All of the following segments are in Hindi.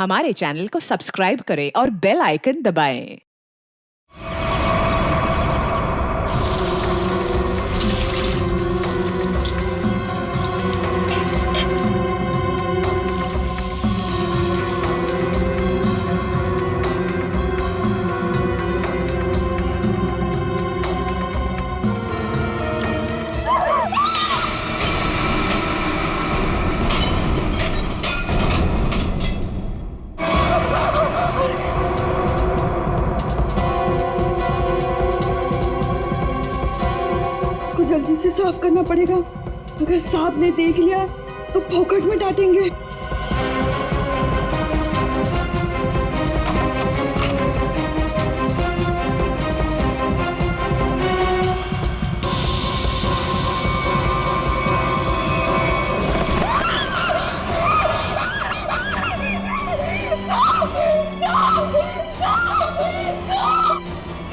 हमारे चैनल को सब्सक्राइब करें और बेल आइकन दबाएं। इसको जल्दी से साफ करना पड़ेगा। अगर सांप ने देख लिया तो फोकट में डांटेंगे।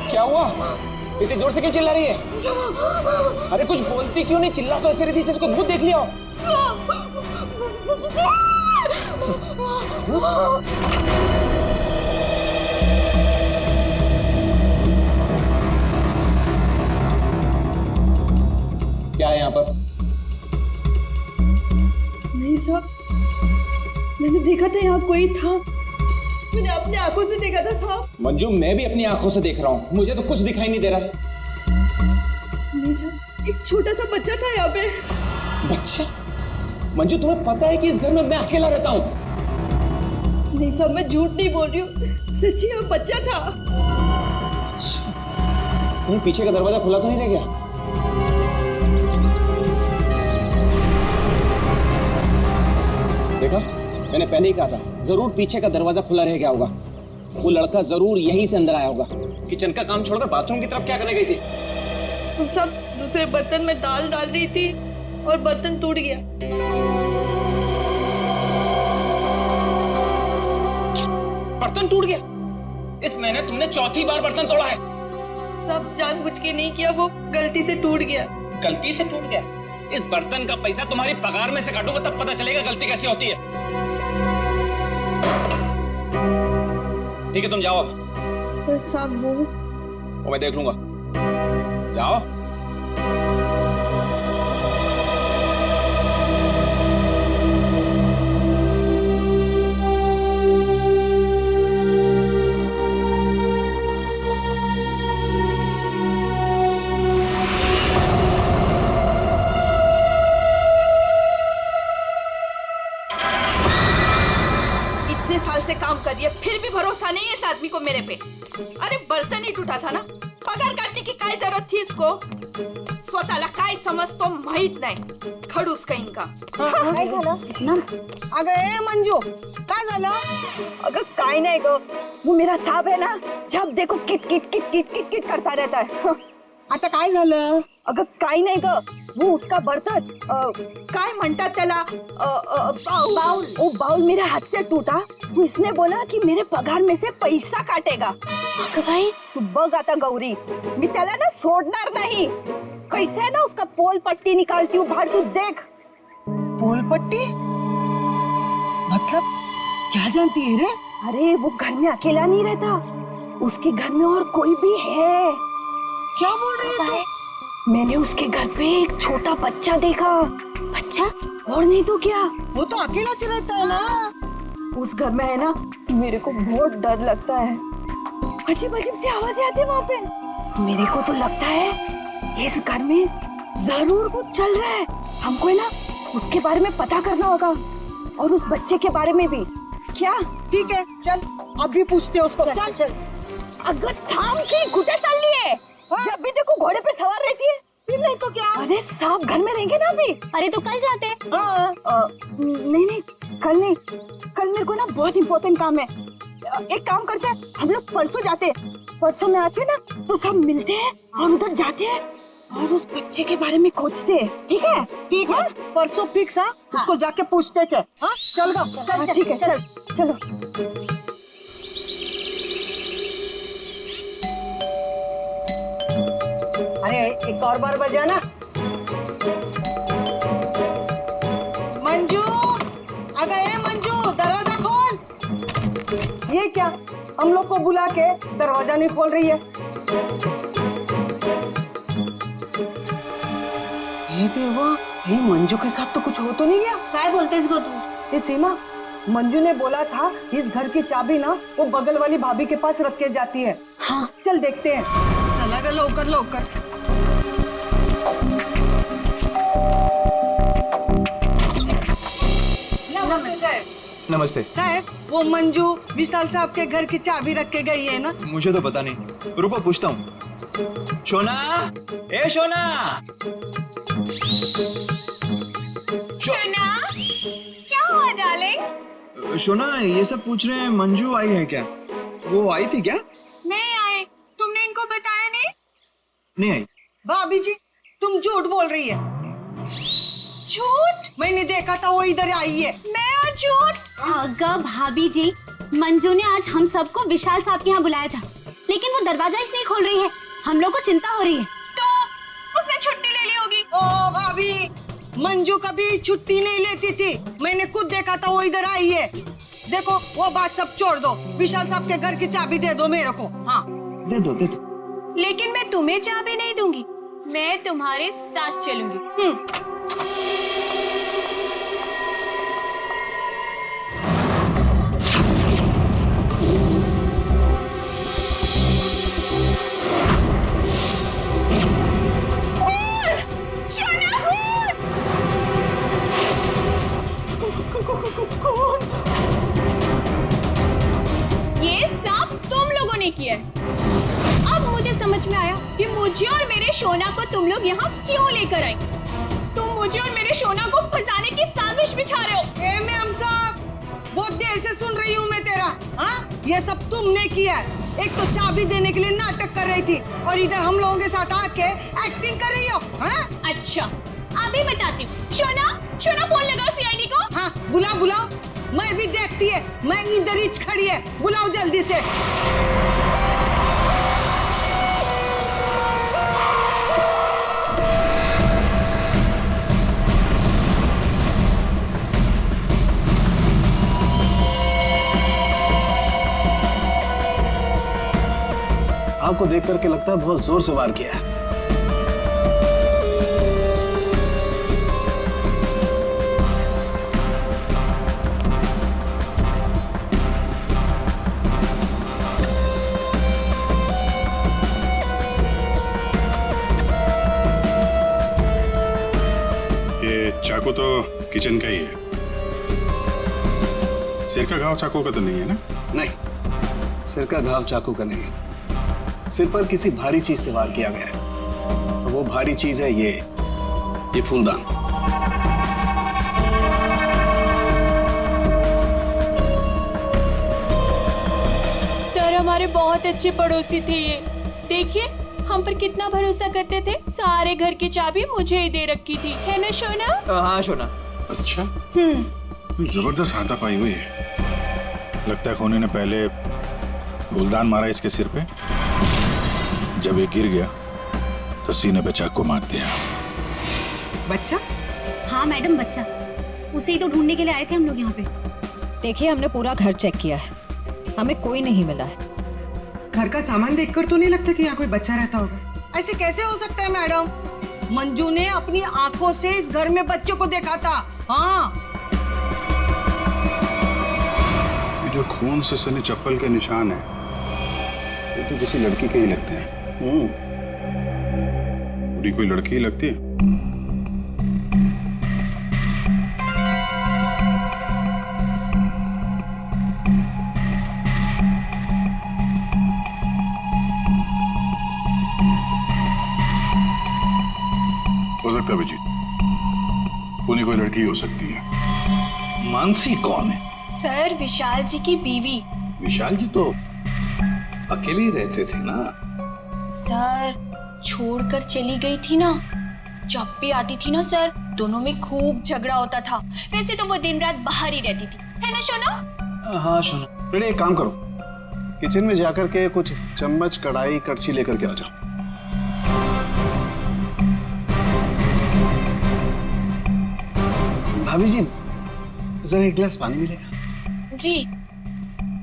क्या हुआ? इतनी जोर से क्यों चिल्ला रही है? अरे कुछ बोलती क्यों नहीं? चिल्ला तो ऐसे रही थी जैसे कोई भूत देख लिया हो। क्या है यहाँ पर? नहीं साहब, मैंने देखा था यहाँ कोई था। मैंने अपने आंखों से देखा था साहब। मंजू, मैं भी अपनी आंखों से देख रहा हूँ, मुझे तो कुछ दिखाई नहीं दे रहा है। नहीं साहब, एक छोटा सा बच्चा था यहाँ पे। बच्चा? मंजू, तुम्हें पता है कि इस घर में मैं अकेला रहता हूँ? नहीं साहब, मैं झूठ नहीं बोल रही हूँ, सच्ची वो बच्चा था। अच्छा, कहीं पीछे का दरवाजा खुला तो नहीं रह गया? देखा, मैंने पहले ही कहा था, जरूर पीछे का दरवाजा खुला रह गया होगा। वो लड़का जरूर यहीं से अंदर आया होगा। किचन का काम छोड़कर बाथरूम की तरफ क्या करने गई थी? वो सब दूसरे बर्तन में दाल डाल रही थी और बर्तन टूट गया। बर्तन टूट गया? इस महीने तुमने चौथी बार बर्तन तोड़ा है। सब जानबूझ के नहीं किया, वो गलती से टूट गया। गलती से टूट गया? इस बर्तन का पैसा तुम्हारी पगार में से काटूंगा तब पता चलेगा गलती कैसे होती है। ठीक है, तुम जाओ अब। पर साहब वो मैं देख लूंगा। जाओ। इतने साल से काम कर रही है, फिर भी भरोसा नहीं है इस आदमी को मेरे पे। अरे बर्तन ही टूटा था ना, पगार काटने की काय जरूरत थी इसको? स्वतःला काय समजतो माहित नाही, खडूस कहीं का। काय झालं? अगं ए मंजू, काय झालं? अगर काय नहीं गो, वो मेरा सांप है ना, जब देखो kit kit kit kit kit kit करता रहता है। आता काय झालं? अगर काय नहीं गो, वो उसका बर्तन काय म्हणतात त्याला, बाउल, वो बाउल मेरे हाथ से टूटा। तो इसने बोला कि मेरे पगार में से पैसा काटेगा। अगं भाई, तू बघ आता गौरी, मी त्याला ना सोडणार नहीं। कैसे है ना उसका पोल पट्टी निकालती हूँ बाहर, तू देख। पोलपट्टी? मतलब क्या जानती है रे? अरे वो घर में अकेला नहीं रहता, उसके घर में और कोई भी है। क्या बोल रही है? मैंने उसके घर पे एक छोटा बच्चा देखा। बच्चा? और नहीं तो क्या, वो तो अकेला चलाता है ना। उस घर में है ना, मेरे को बहुत डर लगता है। अजीब अजीब सी आवाजें आती है वहाँ पे। मेरे को तो लगता है इस घर में जरूर कुछ चल रहा है। हमको है ना उसके बारे में पता करना होगा, और उस बच्चे के बारे में भी। क्या? ठीक है, चल अभी पूछते हैं उसको। चल चल। अगर थाम की घुटे चल लिए, जब भी देखो घोड़े पे सवार रहती है। फिर नहीं तो क्या? अरे सांप घर में रहेंगे ना अभी। अरे तो कल जाते हैं। हाँ। नहीं नहीं, कल नहीं, कल मेरे को ना बहुत इम्पोर्टेंट काम है। एक काम करते हैं, हम लोग परसों जाते हैं। परसों में आते हैं ना तो सब मिलते हैं और उधर जाते हैं और उस बच्चे के बारे में खोजते हैं। ठीक है? ठीक है, परसों फिक्स। हाँ, उसको जाके पूछते चल। हाँ, चल गो, चल चल। ठीक है, चल चलो। अरे एक और बार बजाना। मंजू, अगं ए मंजू, दरवाजा खोल। ये क्या, हम लोग को बुला के दरवाजा नहीं खोल रही है। ये देवा, ये मंजू के साथ तो कुछ हो तो नहीं गया? काय बोलतेस गो तू? ये सीमा, मंजू ने बोला था इस घर की चाबी ना वो बगल वाली भाभी के पास रख के जाती है। हाँ, चल देखते हैं। चला गया, लौकर लौकर। नमस्ते। साहब, वो मंजू विशाल साहब के घर की चाबी रख के गई है ना? मुझे तो पता नहीं, रुको पूछता हूँ। शोना, ए शोना। शोना, क्या हुआ डार्लिंग? शोना, ये सब पूछ रहे हैं मंजू आई है क्या? वो आई थी क्या? नहीं आए, तुमने इनको बताया नहीं? नहीं आई। भाभी जी, तुम झूठ बोल रही है। झूठ? मैंने देखा था वो इधर आई है। मैं और झूठ? अगा भाभी जी, मंजू ने आज हम सबको विशाल साहब के यहाँ बुलाया था, लेकिन वो दरवाजा इसलिए खोल रही है, हम लोग को चिंता हो रही है। तो उसने छुट्टी ले ली होगी। ओ भाभी, मंजू कभी छुट्टी नहीं लेती थी, मैंने खुद देखा था वो इधर आई है। देखो, वो बात सब छोड़ दो, विशाल साहब के घर की चाबी दे दो मेरे को। हाँ, दे दो, दे दो। लेकिन मैं तुम्हें चाबी नहीं दूंगी, मैं तुम्हारे साथ चलूंगी। ये सब तुम लोगों ने किया है। अब मुझे समझ में आया कि मुझे और मेरे शोना को तुम लोग यहाँ क्यों लेकर आए। तुम मुझे और मेरे शोना को फंसाने की साजिश बिछा रहे हो। ए मैम साहब, बहुत देर से सुन रही हूँ मैं तेरा। हाँ, ये सब तुमने किया है। एक तो चाबी देने के लिए नाटक कर रही थी और इधर हम लोगों के साथ आके एक्टिंग कर रही हो। हाँ? अच्छा, अभी बताती हूँ। शोना, शोना फोन लगाओ सीआईडी को। हाँ, बुलाओ बुलाओ, मैं भी देखती है, मैं इधर ही खड़ी है, बुलाओ जल्दी से। आपको देख करके लगता है बहुत जोर से वार किया है। ये चाकू तो किचन का ही है। सिर का घाव चाकू का तो नहीं है ना? नहीं, सिर का घाव चाकू का नहीं है। सिर पर किसी भारी चीज से वार किया गया है। और वो भारी चीज है ये फूलदान। सर, हमारे बहुत अच्छे पड़ोसी थे ये। देखिए, हम पर कितना भरोसा करते थे। सारे घर की चाबी मुझे ही दे रखी थी, है ना शोना? हाँ शोना। अच्छा, जबरदस्त हाथापाई हुई है। लगता है खोने ने पहले फूलदान मारा इसके सिर पे, जब ये गिर गया तो सीने पे चाकू मार दिया। बच्चा? हाँ मैडम, बच्चा। उसे ही तो ढूंढने के लिए आए थे हम लोग यहाँ पे। देखिए, हमने पूरा घर चेक किया है, हमें कोई नहीं मिला है। घर का सामान देखकर तो नहीं लगता कि यहाँ कोई बच्चा रहता होगा। ऐसे कैसे हो सकता है मैडम? मंजू ने अपनी आंखों से इस घर में बच्चों को देखा था। हाँ, ये जो खून से सने चप्पल के निशान है, ये तो किसी लड़की के ही लगते हैं। पूरी कोई लड़की ही लगती है। हो सकता है अभिजीत, पूरी कोई लड़की हो सकती है। मानसी कौन है? सर, विशाल जी की बीवी। विशाल जी तो अकेले ही रहते थे ना? सर, छोड़कर चली गई थी ना, जब भी आती थी ना सर, दोनों में खूब झगड़ा होता था। वैसे तो वो दिन रात बाहर ही रहती थी, है ना शोना? हाँ शोना। बेटे एक काम करो, किचन में जाकर के कुछ चम्मच, कढ़ाई, कड़छी लेकर के आ जाओ। भाभी जी, जरा एक गिलास पानी मिलेगा? जी।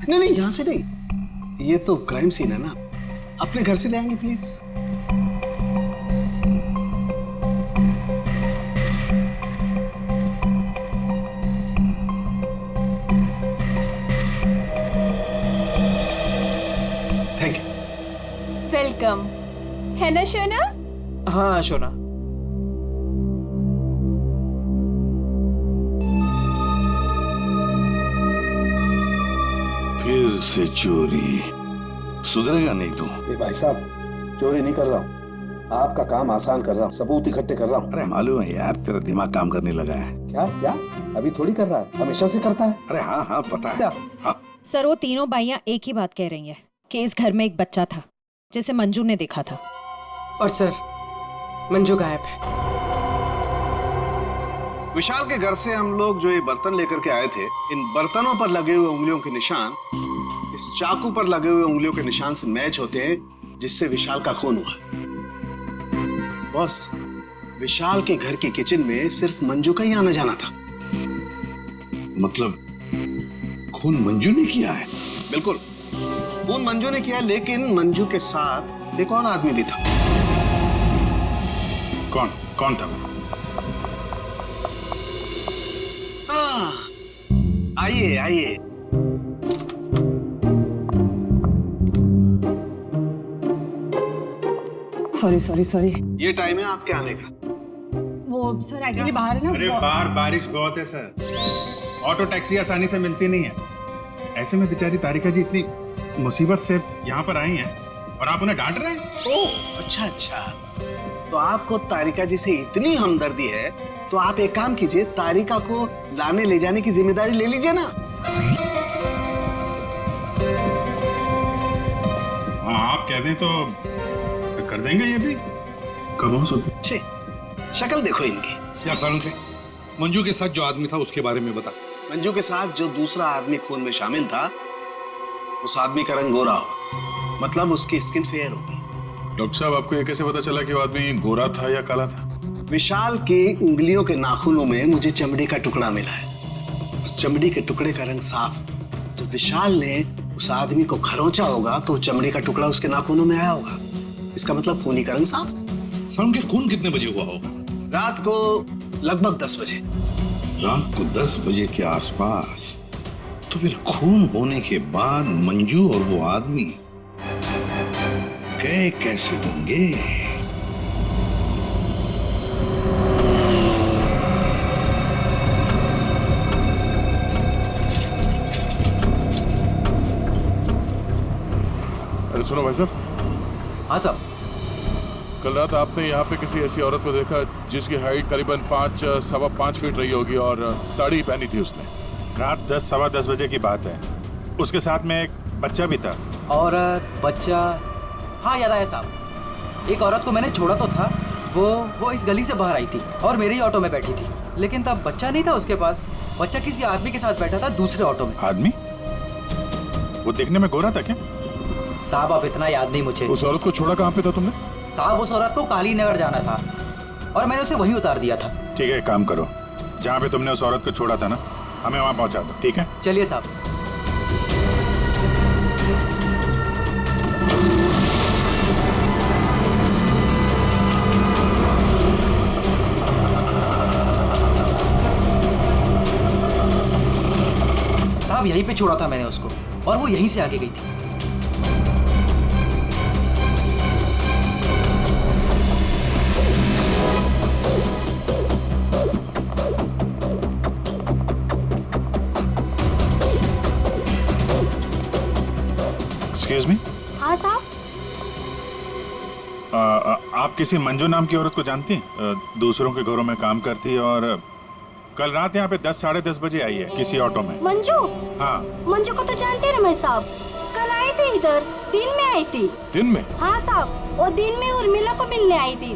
नहीं नहीं, यहाँ से नहीं, ये तो क्राइम सीन है ना, अपने घर से ले आएंगे प्लीज। Thank you. वेलकम है ना शोना? हाँ शोना। फिर से चोरी, सुधरेगा नहीं तू। ए भाई साहब, चोरी नहीं कर रहा हूँ, आपका काम आसान कर रहा हूँ, सबूत इकट्ठे कर रहा हूँ। अरे मालूम है यार, तेरा दिमाग काम करने लगा है। क्या क्या? अभी थोड़ी कर रहा है, हमेशा से करता है। अरे हाँ हाँ पता है। हाँ। सर वो तीनों बाइयां एक ही बात कह रही हैं कि इस घर में एक बच्चा था जिसे मंजू ने देखा था। और सर मंजू गायब है। विशाल के घर से हम लोग जो ये बर्तन लेकर के आए थे, इन बर्तनों पर लगे हुए उंगलियों के निशान इस चाकू पर लगे हुए उंगलियों के निशान से मैच होते हैं, जिससे विशाल का खून हुआ। बॉस, विशाल के घर के किचन में सिर्फ मंजू का ही आना जाना था। मतलब खून मंजू ने किया है? बिल्कुल, खून मंजू ने किया, लेकिन मंजू के साथ एक और आदमी भी था। कौन कौन था वो? आइए आइए। सॉरी। ये टाइम है आपके आने का। वो सर एक्चुअली बाहर है ना। अरे बाहर बारिश बहुत है सर, ऑटो टैक्सी आसानी से मिलती नहीं है। ऐसे में बेचारी तारिका जी इतनी मुसीबत से यहाँ पर आई हैं और आप उन्हें डांट रहे हैं। ओह अच्छा अच्छा, तो आपको तारिका जी से इतनी हमदर्दी है तो आप एक काम कीजिए, तारिका को लाने ले जाने की जिम्मेदारी ले लीजिए ना। हाँ आप कह दें तो कर देंगे ये भी। कब हो सकते? शक्ल देखो इनकी। यार सालुंखे, मंजू के साथ जो आदमी था उसके बारे में बता। मंजू के साथ जो दूसरा आदमी खून में शामिल था, उस आदमी का रंग गोरा होगा, मतलब उसकी स्किन फेयर होगी। डॉक्टर साहब, आपको ये कैसे पता चला कि वो आदमी गोरा था या काला था? विशाल के उंगलियों के नाखूनों में मुझे चमड़ी का टुकड़ा मिला है। उस चमड़ी के टुकड़े का रंग साफ। जब विशाल ने उस आदमी को खरोंचा होगा तो चमड़ी का टुकड़ा उसके नाखूनों में आया होगा। इसका मतलब खूनी का रंग साफ। सालुंखे, खून कितने बजे हुआ होगा? रात को लगभग 10 बजे। रात को 10 बजे के आसपास। तो फिर खून होने के बाद मंजू और वो आदमी गए कैसे होंगे? अरे सुनो भाई साहब। हाँ साहब। कल रात आपने यहाँ पे किसी ऐसी औरत को देखा जिसकी हाइट करीबन 5-5.25 फीट रही होगी और साड़ी पहनी थी उसने। रात 10-10:15 बजे की बात है। उसके साथ में एक बच्चा भी था। और बच्चा, हाँ याद आया साहब। एक औरत को मैंने छोड़ा तो था, वो इस गली से बाहर आई थी और मेरे ही ऑटो में बैठी थी, लेकिन तब बच्चा नहीं था उसके पास। बच्चा किसी आदमी के साथ बैठा था दूसरे ऑटो में। आदमी? वो देखने में गोरा था क्या? साहब अब इतना याद नहीं मुझे। उस औरत को छोड़ा कहाँ पे था तुमने? साहब उस औरत को काली नगर जाना था और मैंने उसे वहीं उतार दिया था। ठीक है, एक काम करो, जहाँ पे तुमने उस औरत को छोड़ा था ना, हमें वहाँ पहुँचा दो। ठीक है, चलिए साहब। साहब यहीं पे छोड़ा था मैंने उसको और वो यहीं से आगे गई थी। Excuse me. हाँ साहब। आप किसी मंजू नाम की औरत को जानती हैं? दूसरों के घरों में काम करती है और कल रात यहाँ पे 10-10:30 बजे आई है किसी ऑटो में। मंजू? हाँ। मंजू को तो जानते हैं रमेश साहब, कल आई थी इधर, दिन में आई थी। दिन में? हाँ साहब, वो दिन में उर्मिला को मिलने आई थी।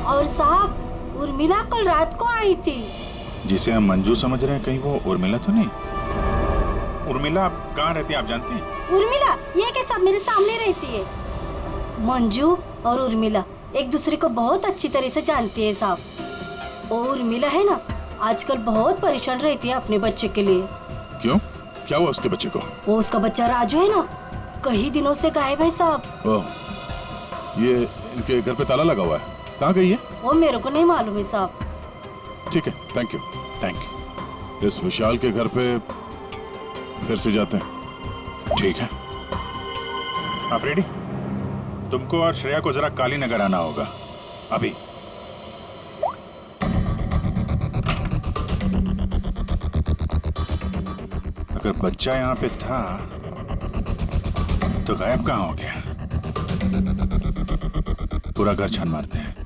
और साहब उर्मिला कल रात को आई थी। जिसे हम मंजू समझ रहे हैं, कहीं वो उर्मिला तो नहीं? उर्मिला कहाँ रहती है आप जानती हैं? उर्मिला ये के सब मेरे सामने रहती है। मंजू और उर्मिला एक दूसरे को बहुत अच्छी तरह से जानती है साहब। और उर्मिला है ना, आजकल बहुत परेशान रहती है अपने बच्चे के लिए। क्यों? क्या हुआ उसके बच्चे को? वो उसका बच्चा राजू है ना, कई दिनों से गायब है साहब। ओह, ये इनके घर पे ताला लगा हुआ है, कहाँ गई है? वो मेरे को नहीं मालूम है साहब। ठीक है, थैंक यू। इस विशाल के घर पे फिर से जाते हैं। ठीक है, आप रेडी? तुमको और श्रेया को जरा काली नगर आना होगा अभी। अगर बच्चा यहाँ पे था तो गायब कहाँ हो गया? पूरा घर छान मारते हैं।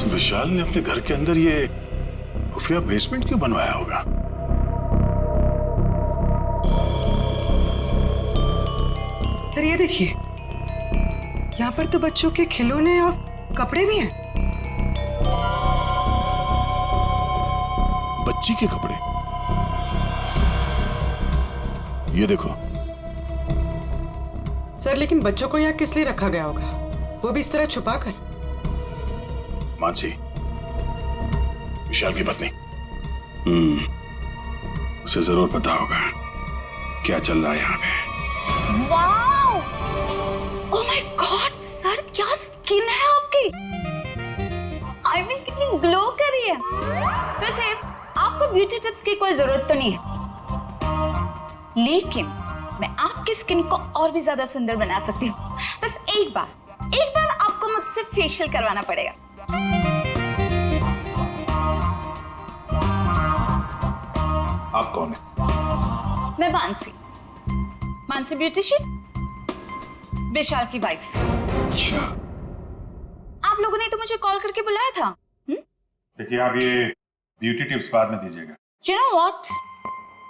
विशाल ने अपने घर के अंदर ये खुफिया बेसमेंट क्यों बनवाया होगा? सर ये देखिए, यहाँ पर तो बच्चों के खिलौने और कपड़े भी हैं। बच्ची के कपड़े? ये देखो। सर लेकिन बच्चों को यहाँ किस लिए रखा गया होगा, वो भी इस तरह छुपा कर? मानसी, विशाल की पत्नी, उसे जरूर पता होगा क्या चल रहा है यहाँ पे। Wow! Oh my God sir, क्या स्किन है आपकी! आई मीन कितनी ग्लो कर रही है। वैसे आपको ब्यूटी टिप्स की कोई जरूरत तो नहीं है, लेकिन मैं आपकी स्किन को और भी ज्यादा सुंदर बना सकती हूँ। बस एक बार आपको मुझसे फेशियल करवाना पड़ेगा। आप कौन है? मैं मानसी ब्यूटिशियन, विशाल की वाइफ। अच्छा, आप लोगों ने तो मुझे कॉल करके बुलाया था। देखिए आप ये ब्यूटी टिप्स बाद में दीजिएगा। You know what?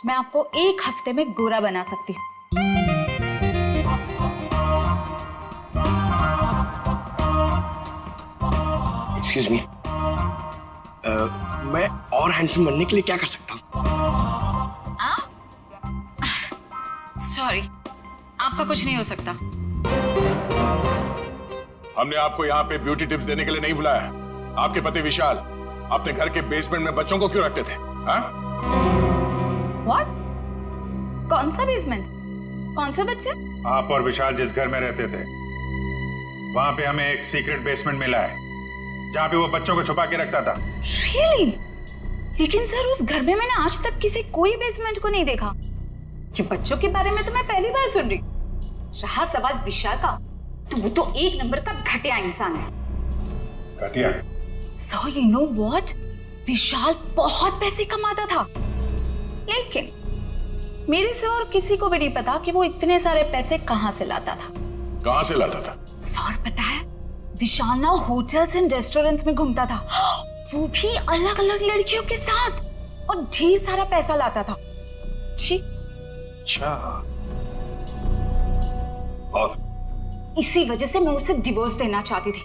मैं आपको एक हफ्ते में गोरा बना सकती हूँ। Excuse me. मैं और हैंडसम बनने के लिए क्या कर सकता हूँ? सॉरी, आपका कुछ नहीं हो सकता। हमने आपको यहाँ पे ब्यूटी टिप्स देने के लिए नहीं बुलाया। आपके पति विशाल अपने घर के बेसमेंट में बच्चों को क्यों रखते थे? हाँ? What? कौन सा बेसमेंट? कौन सा बच्चा? आप और विशाल जिस घर में रहते थे, वहाँ पे हमें एक सीक्रेट बेसमेंट मिला है, जहाँ पे वो बच्चों को छुपा के रखता था। Really? लेकिन सर उस घर में मैंने आज तक किसी कोई बेसमेंट को नहीं देखा। ये बच्चों के बारे में तो मैं पहली बार सुन रही। रहा सवाल विशाल का, तो वो तो एक नंबर का घटिया इंसान है। घटिया? So you know what? विशाल बहुत पैसे कमाता था, लेकिन मेरे से और किसी को भी नहीं पता कि वो इतने सारे पैसे कहाँ से लाता था। कहाँ से लाता था? सर पता है, विशाल ना होटल्स एंड रेस्टोरेंट्स में घूमता था, वो भी अलग अलग लड़कियों के साथ, और ढेर सारा पैसा लाता था। छी। अच्छा, और इसी वजह से मैं उसे डिवोर्स देना चाहती थी,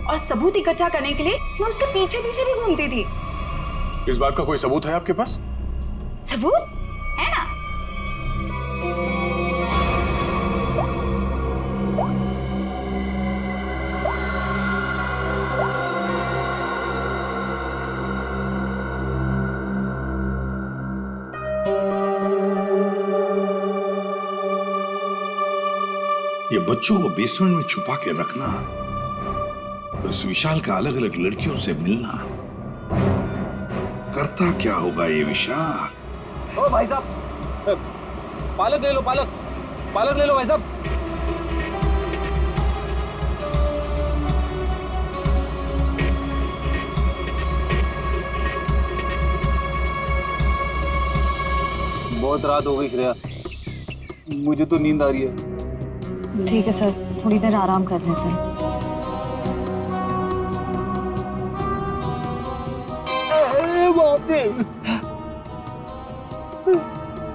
और सबूत इकट्ठा करने के लिए मैं उसके पीछे पीछे भी घूमती थी। इस बात का कोई सबूत है आपके पास? सबूत है ना? ये बच्चों को बेसमेंट में छुपा के रखना और इस विशाल का अलग अलग लड़कियों से मिलना, करता क्या होगा ये विशाल? ओ भाई साहब, पालक ले लो, पालक पालक ले लो भाई साहब। बहुत रात हो गई श्रेया, मुझे तो नींद आ रही है। ठीक है सर, थोड़ी देर आराम कर लेते हैं।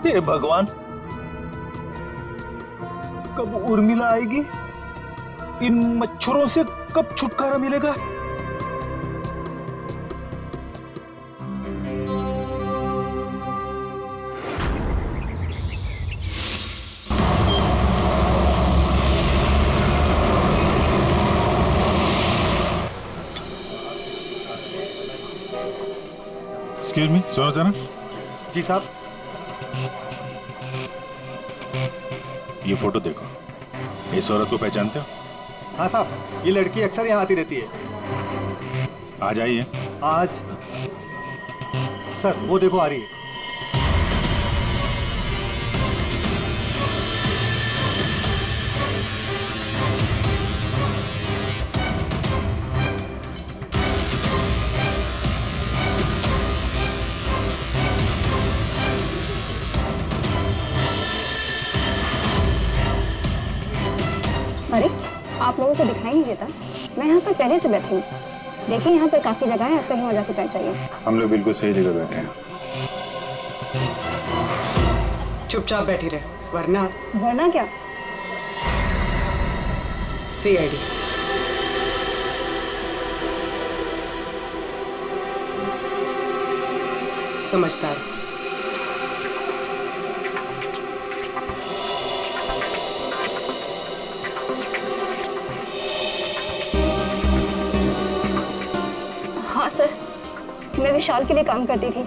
हे भगवान, कब उर्मिला आएगी? इन मच्छरों से कब छुटकारा मिलेगा? एक्सक्यूज मी, सुनो जरा। जी साहब। ये फोटो देखो, इस औरत को पहचानते हो? हाँ साहब, ये लड़की अक्सर यहाँ आती रहती है। आज आई है? आज सर वो देखो आ रही है। अरे आप लोगों को दिखाई नहीं देता? मैं यहाँ पर पहले से बैठी हूँ। देखिए यहाँ पर काफी जगह है, आप कहीं और जाके बैठ जाइए। हम लोग बिल्कुल सही जगह बैठे हैं। चुपचाप बैठी रहे, वरना वरना क्या? CID। समझदार। हाँ सर, मैं विशाल के लिए काम करती थी।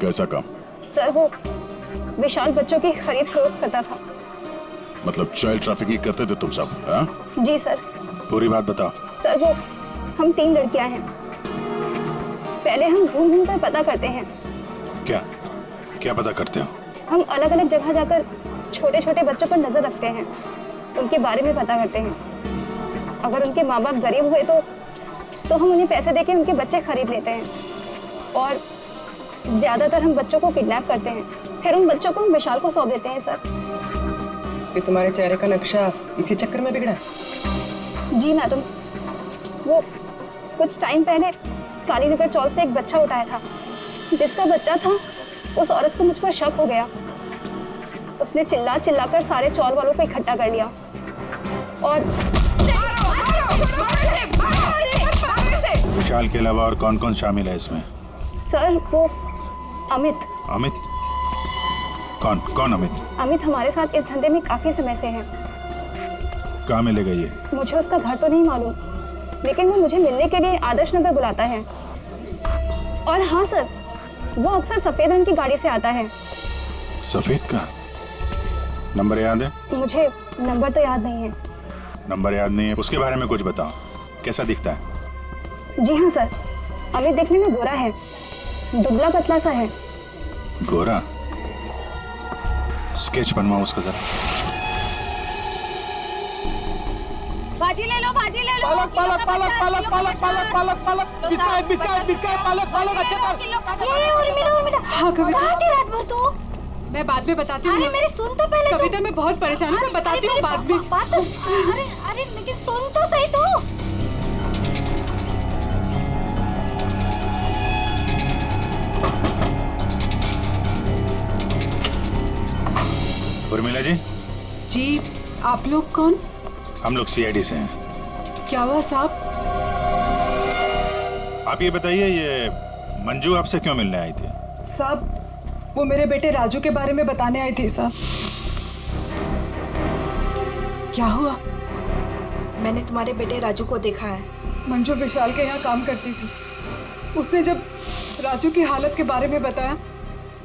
कैसा काम? सर वो विशाल बच्चों की खरीद फरोख्त करता था। मतलब चाइल्ड ट्रैफिकिंग करते थे तुम सब? हाँ? जी सर। पूरी बात बताओ। सर वो हम 3 लड़कियां हैं। पहले हम घूम घूम कर पता करते हैं। क्या क्या पता करते हो? हम अलग अलग जगह जाकर छोटे छोटे बच्चों पर नजर रखते हैं, उनके बारे में पता करते हैं। अगर उनके माँ बाप गरीब हुए तो हम उन्हें पैसे देके उनके बच्चे खरीद लेते हैं। और ज्यादातर हम बच्चों को किडनैप करते हैं, फिर उन बच्चों को हम विशाल को सौंप देते हैं। सर ये तुम्हारे चेहरे का नक्शा इसी चक्कर में बिगड़ा? जी मैडम, वो कुछ टाइम पहले कालीनगर चौक से एक बच्चा उठाया था। जिसका बच्चा था उस औरत को मुझ पर शक हो गया। उसने चिल्ला चिल्लाकर सारे चौल वालों को इकट्ठा कर लिया और विशाल के अलावा और कौन कौन शामिल है इसमें? सर वो अमित। अमित? कौन कौन अमित? अमित हमारे साथ इस धंधे में काफी समय से है। कहाँ मिलेगा ये? मुझे उसका घर तो नहीं मालूम, लेकिन वो मुझे मिलने के लिए आदर्श नगर बुलाता है। और हाँ सर, वो अक्सर सफेद रंग की गाड़ी से आता है। सफेद का? नंबर याद है? मुझे नंबर तो याद नहीं है। नंबर याद नहीं है? उसके बारे में कुछ बताओ, कैसा दिखता है? जी हाँ सर, अमित देखने में गोरा है, दुबला पतला सा है। गोरा? स्केच बनवाओ उसका जरा। भाजी ले लो, भाजी ले लो। पालक पालक पालक पालक पालक पालक पालक पालक बिस्किट बिस्किट बिस्किट पालक पालक अच्छा। ये उर्मिला हाँ कविता, कहाँ थी रात भर तू? मैं बाद में बताती हूँ। अरे मेरी सुन तो पहले। कविता मैं बहुत परेशान हूँ, मैं बताती हूँ बाद में। अरे अरे लेकिन सुन तो सही तू। उर्मिला जी। जी, आप लोग कौन? हम लोग CID से हैं। क्या हुआ साहब? आप ये बताइए, ये मंजू आपसे क्यों मिलने आई थी? साहब वो मेरे बेटे राजू के बारे में बताने आई थी साहब। क्या हुआ? मैंने तुम्हारे बेटे राजू को देखा है। मंजू विशाल के यहाँ काम करती थी। उसने जब राजू की हालत के बारे में बताया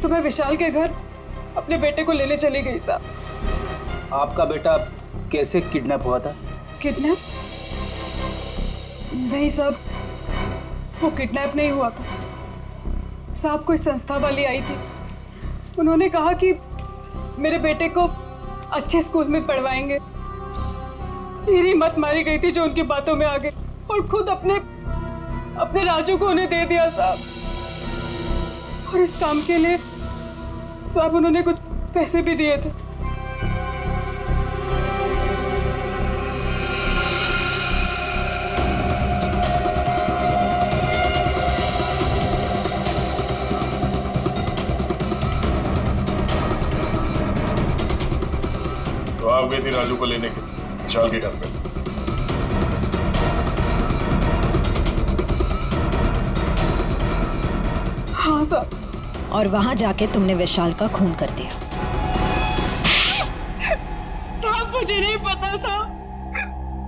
तो मैं विशाल के घर अपने बेटे को लेने चली गई साहब। आपका बेटा कैसे किडनैप हुआ था? किडनैप? नहीं साहब, वो किडनैप नहीं हुआ था साहब। कोई संस्था वाली आई थी, उन्होंने कहा कि मेरे बेटे को अच्छे स्कूल में पढ़वाएंगे। मेरी मत मारी गई थी जो उनकी बातों में आ गई और खुद अपने राजू को उन्हें दे दिया साहब। और इस काम के लिए साहब उन्होंने कुछ पैसे भी दिए थे। तो आप गई थी राजू को लेने के विशाल के घर पे? हाँ साहब। और वहां जाके तुमने विशाल का खून कर दिया। साहब मुझे नहीं पता था,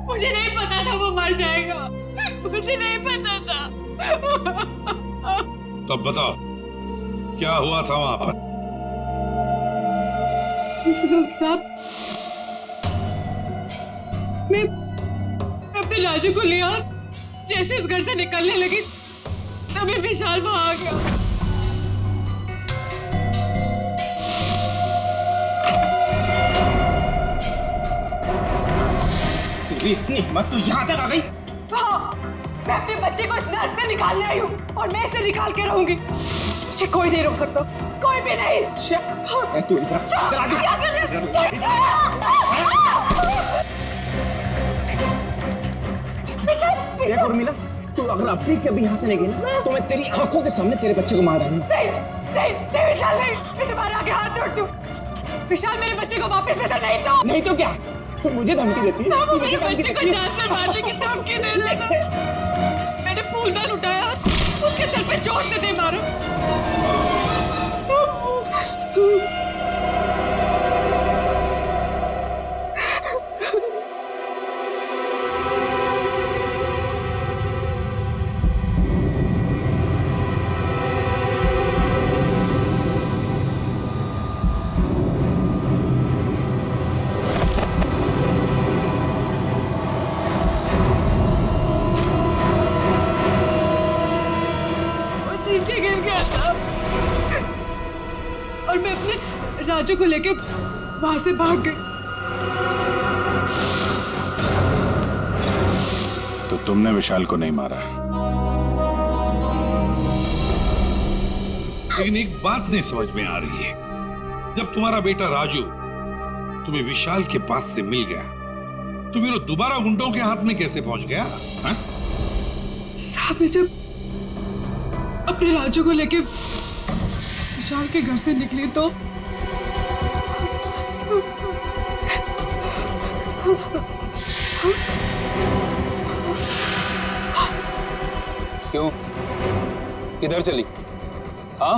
मुझे नहीं पता था वो मर जाएगा, मुझे नहीं पता था। तब बताओ क्या हुआ था वहां पर? साहब मैं अपने राजू को लिया, जैसे उस घर से निकलने लगी तभी विशाल वहां आ गया। इतनी हिम्मत तो यहाँ तक आ गई? हाँ, मैं अपने बच्चे को इस नर्क से निकालने आई हूँ और मैं इसे निकाल के रहूंगी। मुझे कोई नहीं रोक सकता, कोई भी नहीं। तू देखो उर्मिला, तू अगर अभी कभी यहाँ से नहीं गई ना तो मैं तेरी आंखों के सामने तेरे बच्चे को मार डालूंगा। नहीं विशाल, नहीं, मैं तुम्हारे आगे हाथ जोड़ती हूँ। विशाल मेरे बच्चे को वापस दे दो, नहीं तो क्या? तो मुझे धमकी देती है? वो मेरे बच्चे को जान से मारने की धमकी दे रहा था। मैंने फूलदान उठाया, उसके सर पे चोट से दे मारा। नीचे गिर गया था और मैं अपने राजू को लेके वहां से भाग गई। तो तुमने विशाल को नहीं मारा? लेकिन एक बात नहीं समझ में आ रही है, जब तुम्हारा बेटा राजू तुम्हें विशाल के पास से मिल गया तो फिर दोबारा गुंडों के हाथ में कैसे पहुंच गया? साहब मैं जब अपने राजू को लेके विशाल के घर से निकली तो क्यों? किधर चली? हाँ?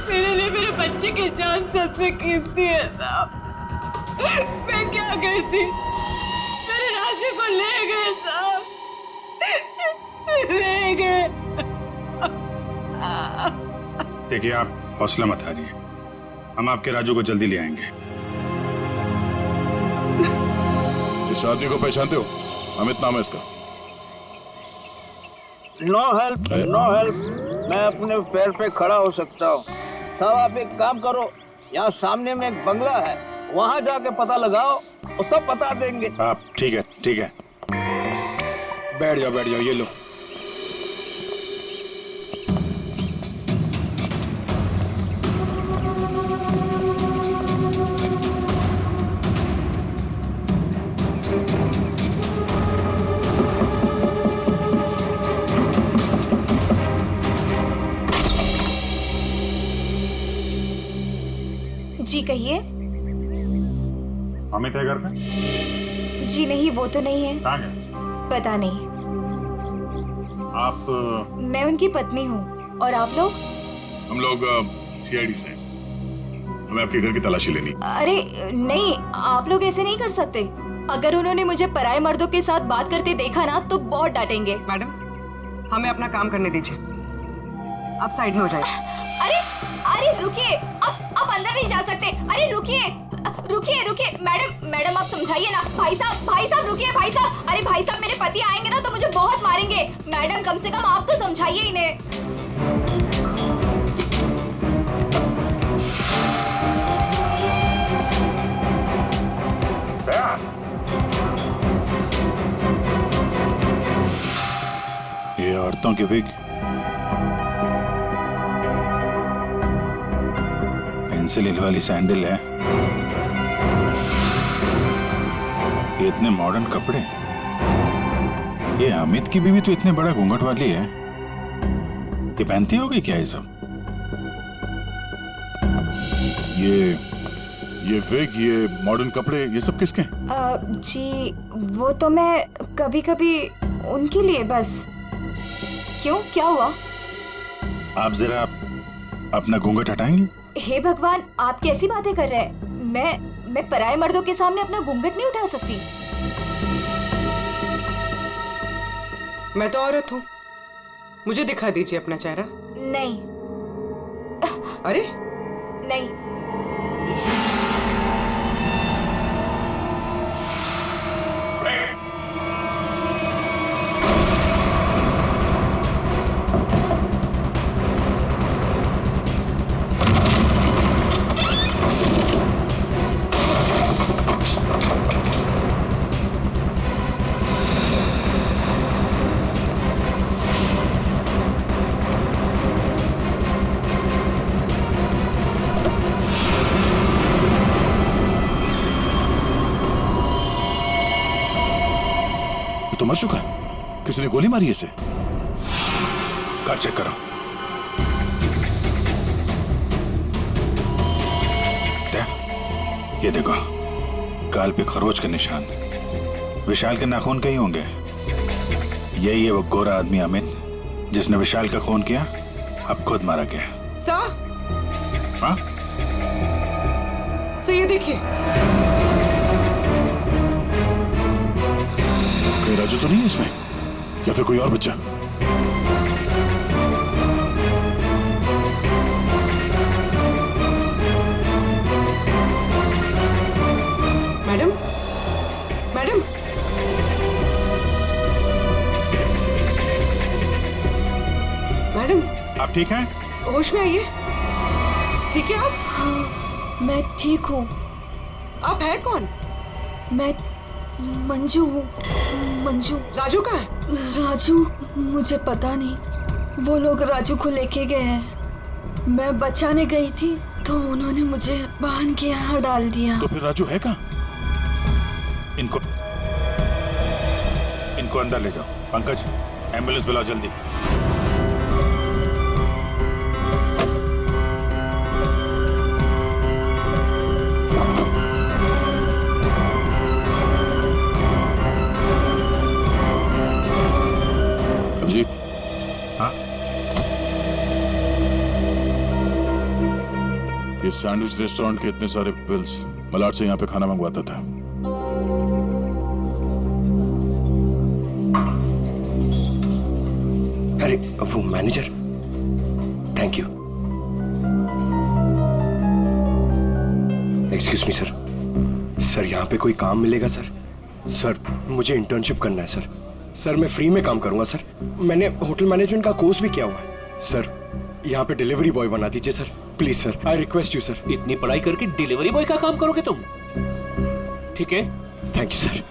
मेरे लिए मेरे बच्चे की जान सबसे कीमती है साहब। मैं क्या करती? मेरे राजू को ले गए साहब, ले गए। देखिए, आप हौसला मत हारिए, हम आपके राजू को जल्दी ले आएंगे। इस आदमी को पहचानते हो? अमित नाम है इसका। No help, no help. मैं अपने पैर पे खड़ा हो सकता हूँ। साहब आप एक काम करो, यहाँ सामने में एक बंगला है, वहाँ जाके पता लगाओ, वो सब बता देंगे। आप ठीक है, ठीक है, बैठ जाओ, ये लो। जी कहिए। अमित है घर पे? जी नहीं, वो तो नहीं है। कहाँ गए? पता नहीं। आप? मैं उनकी पत्नी हूँ। और आप लोग? हम लोग सीआईडी से। हमें आपके घर की तलाशी लेनी। अरे नहीं, आप लोग ऐसे नहीं कर सकते। अगर उन्होंने मुझे पराये मर्दों के साथ बात करते देखा ना तो बहुत डांटेंगे। मैडम, हमें अपना काम करने दीजिए, आप साइड में हो जाइए। अरे रुकिए, आप अंदर नहीं जा सकते। अरे रुकिए, रुकिए रुकिए मैडम मैडम आप समझाइए ना। भाई साहब रुकिए भाई साहब। अरे भाई साहब मेरे पति आएंगे ना तो मुझे बहुत मारेंगे। मैडम कम से कम आप तो समझाइए इन्हें। ये औरतों की विग, पेंसिल हिल वाली सैंडल है, ये इतने मॉडर्न कपड़े। ये अमित की बीवी तो इतने बड़ा घूंघट वाली है, ये पहनती होगी क्या ये सब? ये विग, ये मॉडर्न कपड़े, ये सब किसके हैं? जी वो तो मैं कभी कभी उनके लिए बस। क्यों क्या हुआ? आप जरा अपना घूंघट हटाएंगे? हे भगवान आप कैसी बातें कर रहे हैं? मैं पराये मर्दों के सामने अपना घूंघट नहीं उठा सकती। मैं तो औरत हूँ, मुझे दिखा दीजिए अपना चेहरा। नहीं। अरे नहीं। तो मर चुका है, किसी ने गोली मारी है इसे। कार चेक करो। ये देखो, गाल पे खरोच के निशान, विशाल के नाखून कहीं होंगे। यही है वो गोरा आदमी अमित जिसने विशाल का खून किया, अब खुद मारा गया। हाँ? ये देखिए, कोई राजू तो नहीं है इसमें, या फिर कोई और बच्चा? मैडम मैडम मैडम आप ठीक हैं? होश में आइए। ठीक है आप? हाँ, मैं ठीक हूँ। आप है कौन? मैं मंजू हूँ। मंजू। राजू कहाँ है? राजू मुझे पता नहीं, वो लोग राजू को लेके गए हैं। मैं बचाने गई थी तो उन्होंने मुझे बांध के यहाँ डाल दिया। तो फिर राजू है कहाँ? इनको अंदर ले जाओ। पंकज, एम्बुलेंस बुलाओ जल्दी। जी हाँ? ये सैंडविच रेस्टोरेंट के इतने सारे बिल्स मलाड से यहाँ पे खाना मंगवाता था। अरे वो manager, thank you. Excuse me sir, sir यहाँ पे कोई काम मिलेगा सर? सर मुझे इंटर्नशिप करना है सर। सर मैं फ्री में काम करूंगा सर, मैंने होटल मैनेजमेंट का कोर्स भी किया हुआ है सर। यहाँ पे डिलीवरी बॉय बना दीजिए sir, please sir, I request you sir. इतनी पढ़ाई करके डिलीवरी बॉय का काम करोगे तुम? ठीक है, thank you sir.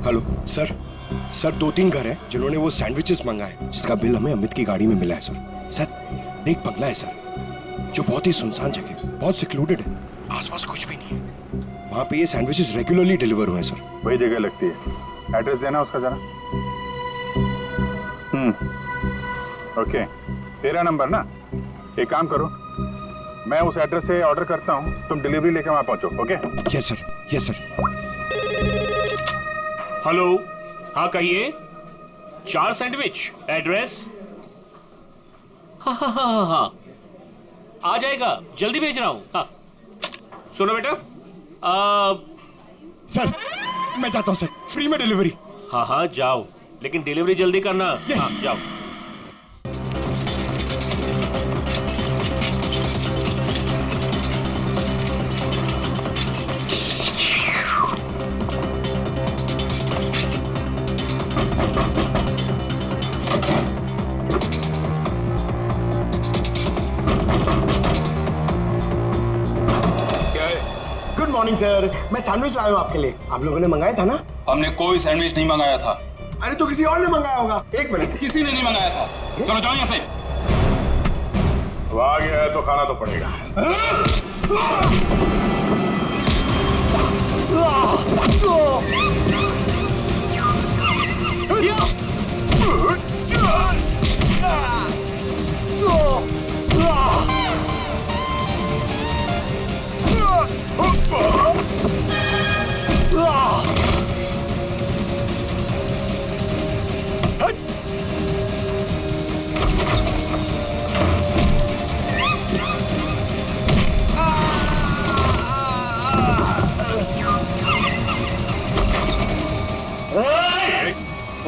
Hello sir, sir 2-3 घर हैं जिन्होंने वो सैंडविचेस मंगाए जिसका बिल हमें अमित की गाड़ी में मिला है सर। सर एक बंगला है सर जो बहुत ही सुनसान जगह, बहुत सिक्लूडेड है, आसपास कुछ भी नहीं है। वहाँ पे ये सैंडविचेस रेगुलरली डिलीवर हुए हैं सर। वही जगह लगती है, एड्रेस देना उसका जरा। ओके, 13 नंबर ना। एक काम करो, मैं उस एड्रेस से ऑर्डर करता हूँ, तुम डिलीवरी लेके वहाँ पहुँचो। Okay? Yes sir, yes sir. Hello, हाँ कहिए। 4 सैंडविच। एड्रेस? हाँ हाँ हाँ हाँ हाँ, आ जाएगा, जल्दी भेज रहा हूँ। हाँ सुनो बेटा, सर मैं जाता हूँ सर, फ्री में डिलीवरी। हाँ हाँ जाओ, लेकिन डिलीवरी जल्दी करना। हाँ जाओ। गुड मॉर्निंग सर, मैं सैंडविच लाया हूँ आपके लिए। आप लोगों ने मंगाया था ना? हमने कोई सैंडविच नहीं मंगाया था। अरे तो किसी और ने मंगाया होगा। एक मिनट, किसी ने नहीं मंगाया था। चलो जाओ यहाँ से। वो आ गया है तो खाना तो पड़ेगा।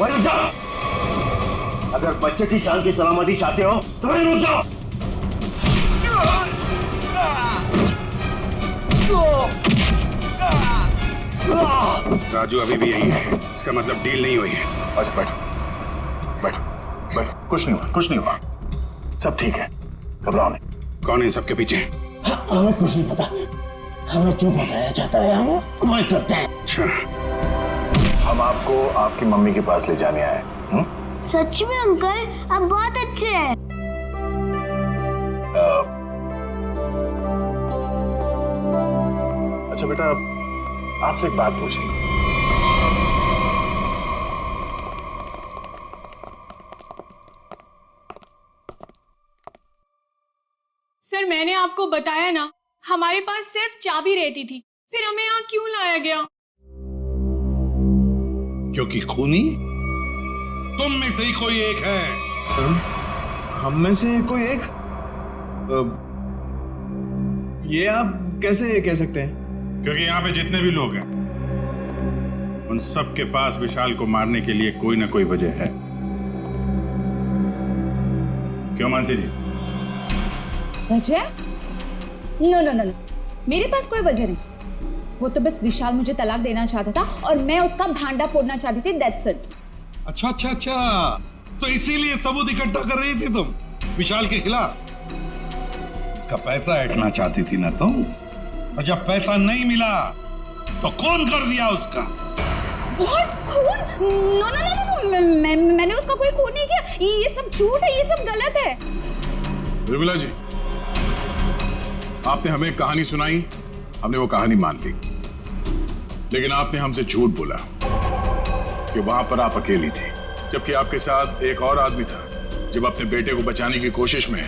रुक जाओ। अगर बच्चे की जान की सलामती चाहते हो तो रुक जाओ। राजू अभी भी यही है, इसका मतलब डील नहीं हुई है। अच्छा बैठो बैठो बैठो, कुछ नहीं हुआ, कुछ नहीं हुआ, सब ठीक है, घबराओ नहीं। कौन है सबके पीछे? हमें कुछ नहीं पता, हमें जो बताया जाता है हम वही करते हैं। अच्छा, हम आपको आपकी मम्मी के पास ले जाने आए। सच में अंकल, आप बहुत अच्छे हैं। अच्छा बेटा, आपसे एक बात पूछनी। सर मैंने आपको बताया ना, हमारे पास सिर्फ चाबी रहती थी, फिर हमें यहाँ क्यों लाया गया? क्योंकि खूनी तुम में से ही कोई एक है। हम में से कोई एक? ये आप कैसे कह सकते हैं? क्योंकि यहाँ पे जितने भी लोग हैं उन सब के पास विशाल को मारने के लिए कोई ना कोई वजह है। क्यों मानसी जी? वजह? नो नो नो, मेरे पास कोई वजह नहीं। वो तो बस विशाल मुझे तलाक देना चाहता था और मैं उसका भांडा फोड़ना चाहती थी, दैट्स इट। अच्छा अच्छा अच्छा, तो इसीलिए सबूत इकट्ठा कर रही थी तुम विशाल के खिलाफ। उसका पैसा ऐंठना चाहती थी ना तुम, और जब पैसा नहीं मिला तो खून कर दिया उसका। What? खून? नो नो नो नो, मैंने उसका कोई खून नहीं किया। ये सब झूठ है, ये सब गलत है। निर्मला जी, आपने हमें कहानी सुनाई, हमने वो कहानी मान ली, लेकिन आपने हमसे झूठ बोला कि वहां पर आप अकेली थी, जबकि आपके साथ एक और आदमी था। जब अपने बेटे को बचाने की कोशिश में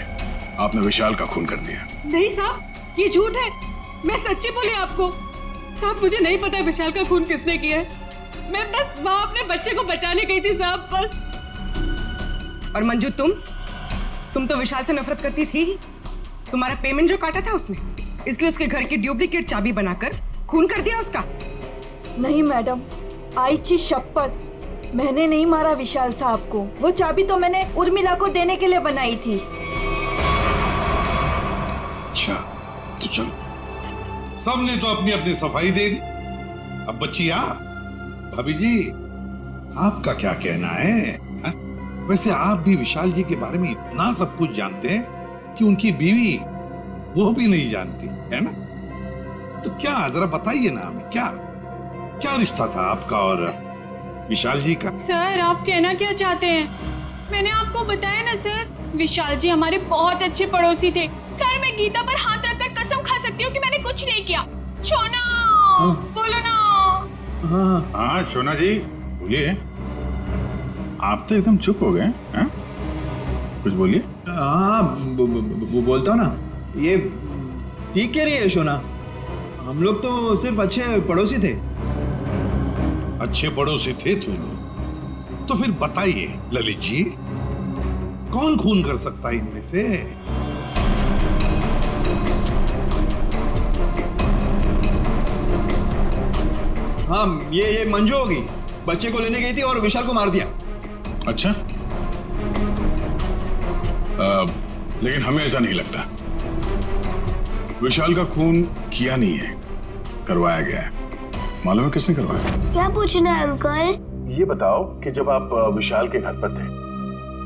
आपने विशाल का खून कर दिया। नहीं साहब, ये झूठ है, मैं सच्ची बोली आपको। साहब मुझे नहीं पता विशाल का खून किसने किया है, मैं बस वहां अपने बच्चे को बचाने गई थी साहब, बस। और मंजू तुम तो विशाल से नफरत करती थी। तुम्हारा पेमेंट जो काटा था उसने, इसलिए उसके घर की डुप्लीकेट चाबी बनाकर खून कर दिया उसका। नहीं मैडम, आईची शपथ, मैंने नहीं मारा विशाल साहब को। वो चाबी तो मैंने उर्मिला को देने के लिए बनाई थी। अच्छा तो चलो, सबने तो अपनी अपनी सफाई दे दी, अब बच्ची आप। भाभी जी, आपका क्या कहना है? हा? वैसे आप भी विशाल जी के बारे में इतना सब कुछ जानते हैं कि उनकी बीवी वो भी नहीं जानती है ना? तो क्या, जरा बताइए ना हमें, क्या रिश्ता था आपका और विशाल जी का? सर आप कहना क्या चाहते हैं? मैंने आपको बताया ना सर, विशाल जी हमारे बहुत अच्छे पड़ोसी थे। सर मैं गीता पर हाथ रखकर कसम खा सकती हूँ कि मैंने कुछ नहीं किया। शोना, बोलो ना। हाँ शोना जी बोलिए। आप तो एकदम चुप हो गए हैं, कुछ बोलिए। हाँ बोलता हूँ ना, ये ठीक कह रही है शोना, हम लोग तो सिर्फ अच्छे पड़ोसी थे। अच्छे पड़ोसी थे तुम? तो फिर बताइए ललित जी, कौन खून कर सकता है इनमें से? हाँ, ये मंजू होगी। बच्चे को लेने गई थी और विशाल को मार दिया। अच्छा, लेकिन हमें ऐसा नहीं लगता। विशाल का खून किया नहीं है, करवाया गया है। मालूम है किसने करवाया? क्या पूछना है अंकल? ये बताओ कि जब आप विशाल के घर पर थे,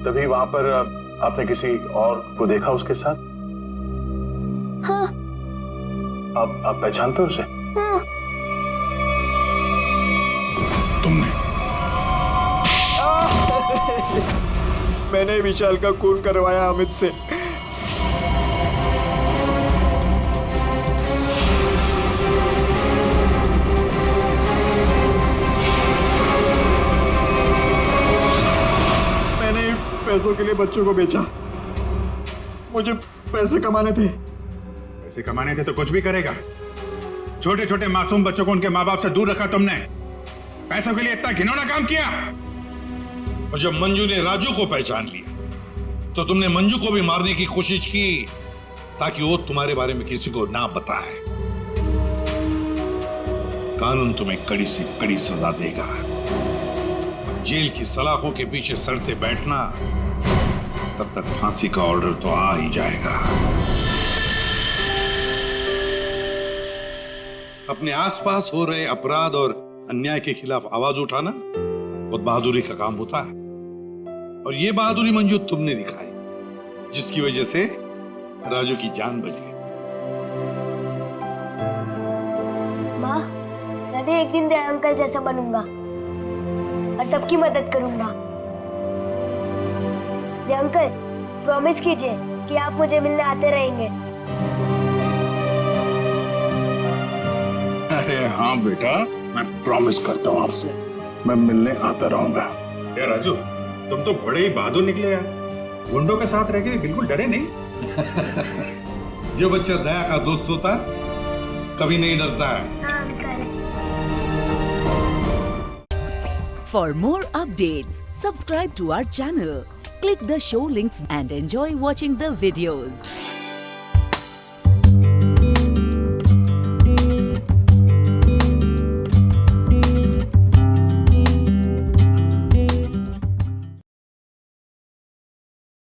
तभी वहां पर आपने किसी और को देखा उसके साथ? हाँ। आप पहचानते हो उसे? हाँ। तुमने? मैंने विशाल का खून करवाया अमित से। मैंने पैसों के लिए बच्चों को बेचा। मुझे पैसे कमाने थे। पैसे कमाने थे तो कुछ भी करेगा। छोटे छोटे मासूम बच्चों को उनके माँ बाप से दूर रखा तुमने। पैसों के लिए इतना घिनौना काम किया। और जब मंजू ने राजू को पहचान लिया तो तुमने मंजू को भी मारने की कोशिश की ताकि वो तुम्हारे बारे में किसी को ना बताए। कानून तुम्हें कड़ी से कड़ी सजा देगा। जेल की सलाखों के पीछे सड़ते बैठना, तब तक फांसी का ऑर्डर तो आ ही जाएगा। अपने आसपास हो रहे अपराध और अन्याय के खिलाफ आवाज उठाना बहुत बहादुरी का काम होता है। और ये बहादुरी मंजू तुमने दिखाई, जिसकी वजह से राजू की जान बच गई। माँ, मैं भी एक दिन दया अंकल जैसा बनूंगा और सबकी मदद करूंगा। दया अंकल, प्रॉमिस कीजिए कि आप मुझे मिलने आते रहेंगे। अरे हाँ बेटा, मैं प्रॉमिस करता हूँ आपसे, मैं मिलने आता रहूंगा। क्या राजू, तुम तो बड़े ही बहादुर निकले यार। गुंडों के साथ रह के बिल्कुल डरे नहीं। जो बच्चा दया का दोस्त होता है कभी नहीं डरता है। For more updates, subscribe to our channel, click the show links and enjoy watching the videos.